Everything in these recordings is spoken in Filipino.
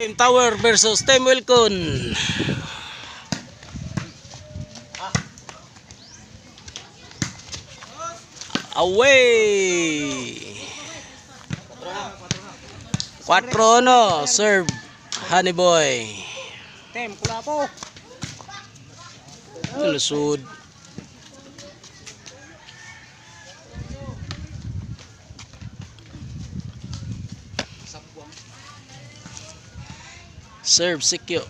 Team Tower versus Team Wilcon. Away. 4-1 serve Honey Boy. Team Kulapo. Lusod. Serve Sikyo.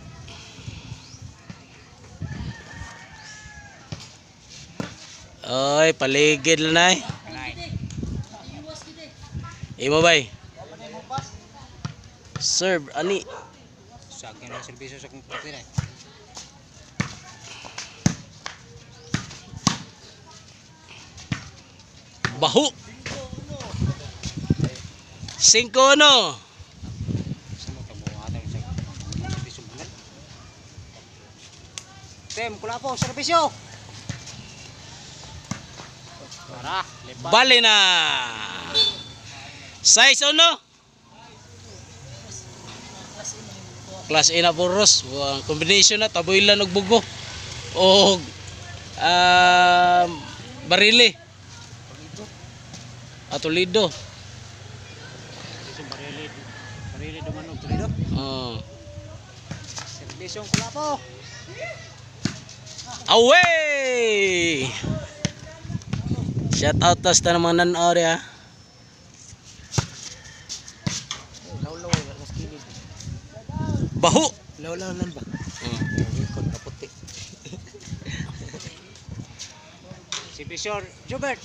Oy, paligid lang na. Imo bay. Serve ani. Sa akin ang serbisyo sa kumpute na. Bahu. 5-1. Team Kulapo, serbisyo. Tara, lepas. Bali na. 6-1. Class A na puros. Combination na taboylan og bugo. Og barili. Atulido. Barili dumanog tulido. Serbisyo Kulapo. Away! Shout out tas ta mga nan-or ya. Law-law mas kilid. Bahu. Law-law nan ba? Wilcon kaputi. Serbisyo Jubert.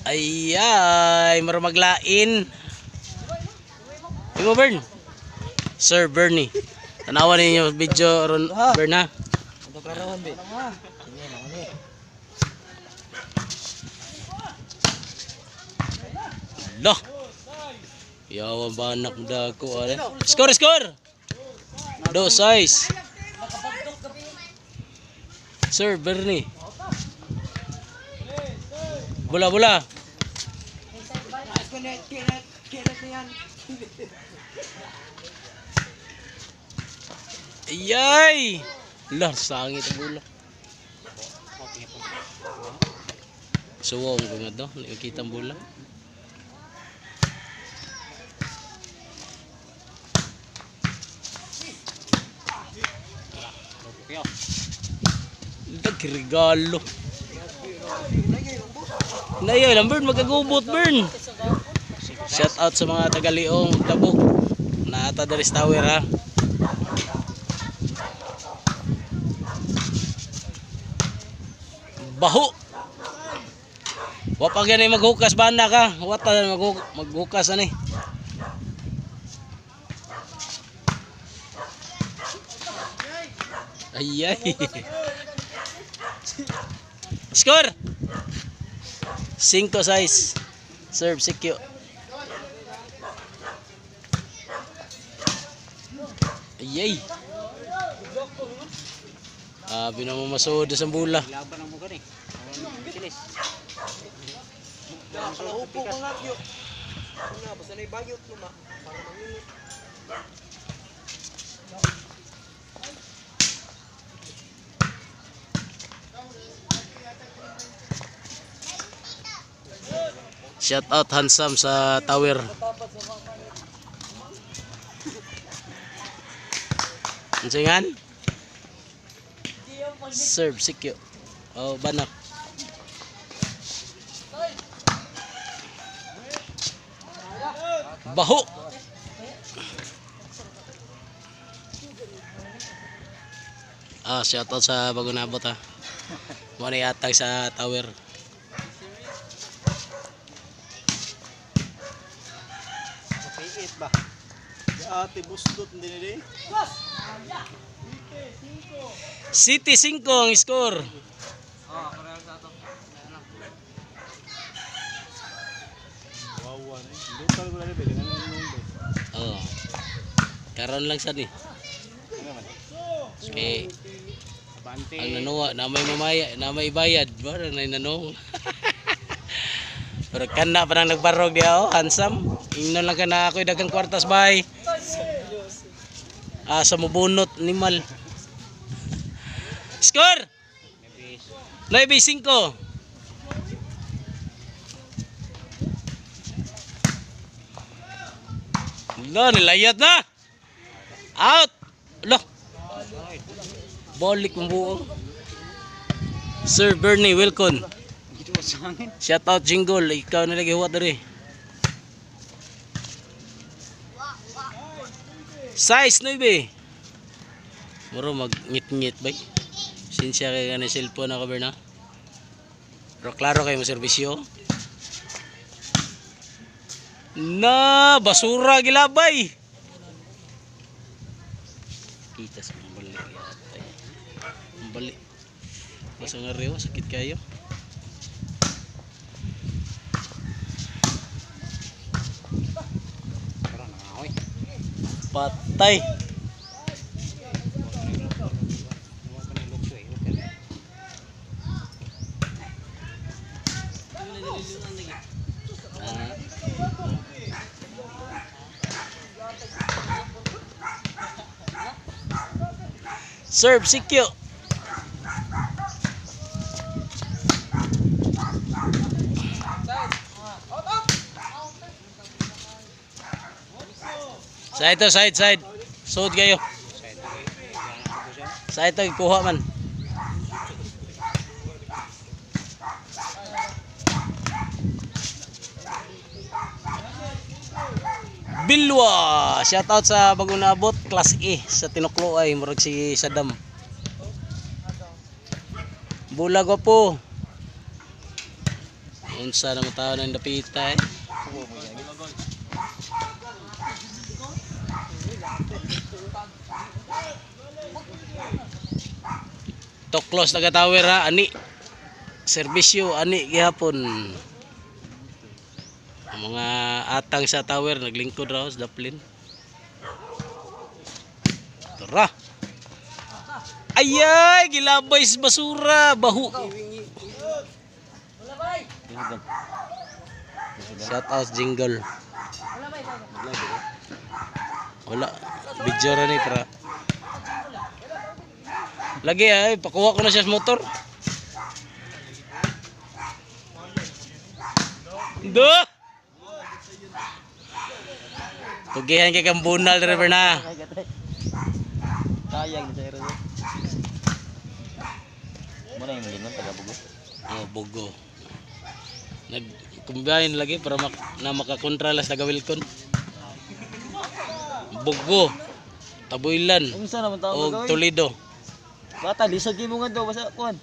Ayay, maro maglain. Imo Bern. Sir Bernie. Tanawan ninyo video ron Bern ha. Untuk larawan be. Loh. Yawan ba anak dako ale. Score score. 2-6. Sir Bernie. Bola bola. Ayay! Lah, sangit ang bola. Suwong ko nga to, nakikita ang bola. Nagregalo. Nayo lang Bern, magkagubot Bern. Shout out sa mga taga-Liong Tabuk. Naata dari sa tower ha. Bahu. Wa pa gani maghukas banda ka. Wa ta maghukas ani. Ayay. Score. 5-6. Serve Sikyo. Ayay. Binamamasod sa bola. Laban ang buka ni. Bilis. Upo ko nga yo. Nga basta na ibagyot mo para manginit. Shout out handsome sa tower. Ansingan? Serve Sikyo. Oh, banak. Bahu. Shout out sa bago nabot ha. Mo ni atag sa tower. Kapit ba? Ate busdot din ni. City 5 ang score. Wawa na. Lokal ko na pwede nga nung. Oh. Karon lang sa ni. Okay. Abante. Ang nanuwa na may mamaya, na may bayad, ba na nanong. Pero kana pa nang nagbarog dia oh, handsome. Ingnon lang ka na ako'y dagang kwartas bay. Sa mubunot ni Mal. Score! Maybe 9-5. Lo, nilayat na. Out. Lo. Balik ang buo. Sir Bernie Wilcon. Gito sa hangin. Shout out Jingle. Ikaw na lagi huwat dari. Size 9. Muro mag-ngit-ngit bay. Sinsya kay gani cellphone ako Berna. Pero klaro kayo mo serbisyo. Na basura gilabay. Kita sa mga balik yata. Ang balik. Basta nga rewa, sakit kayo. Pero nangahoy. Patay. Huwag ka nilutso eh. Huwag ka na. Serve sikyo. Side. Sud kayo. Side okay. Yan ako po siya. Side to kuha man. Bilwa, shout out sa bagong naabot, class E sa Tinuklo ay murag si Saddam. Bulag po. Unsa na mo tao nang dapita eh. Toklos taga tower ha, ani. Serbisyo ani gihapon. Ang mga atang sa tower naglingkod raw sa daplin. Tara. Ayay, gilabay sa basura, bahu. Shout out Jingle. Wala, video ra ni para. Lagi ay pakuha ko na siya sa motor. Do. Tugihan kay kambunal driver na. Kayang ni Sir. Muna yung lingon taga bugo. Oh, bugo. Nagkumbahin lagi para makakontralas taga Wilcon. Bugo. Tabuilan. Unsa naman tao O Toledo. Bata lisod kay mo nga daw basta kuan.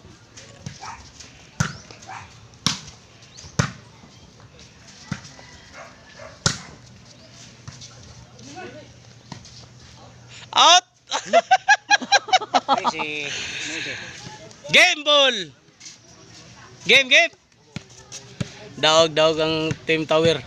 Out! Si Game ball! Game! Daog ang team tower.